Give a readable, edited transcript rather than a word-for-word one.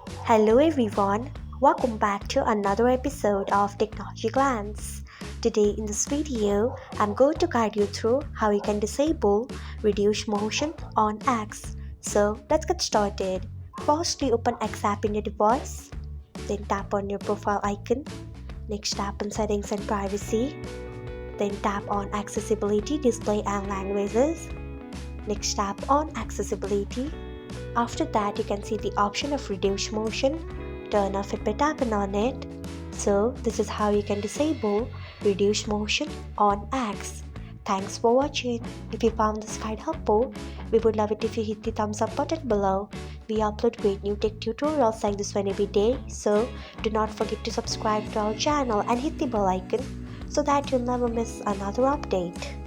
Hello everyone, welcome back to another episode of Technologyglance. Today in this video, I'm going to guide you through how you can disable reduce motion on X. So let's get started. Firstly, open X app in your device, then tap on your profile icon. Next, tap on settings and privacy. Then tap on accessibility, display and languages. Next, tap on accessibility. After that, you can see the option of reduce motion. Turn off it by tapping on it. So this is how you can disable reduce motion on X. Thanks for watching. If you found this guide helpful, we would love it if you hit the thumbs up button below. We upload great new tech tutorials like this one every day, so do not forget to subscribe to our channel and hit the bell icon so that you'll never miss another update.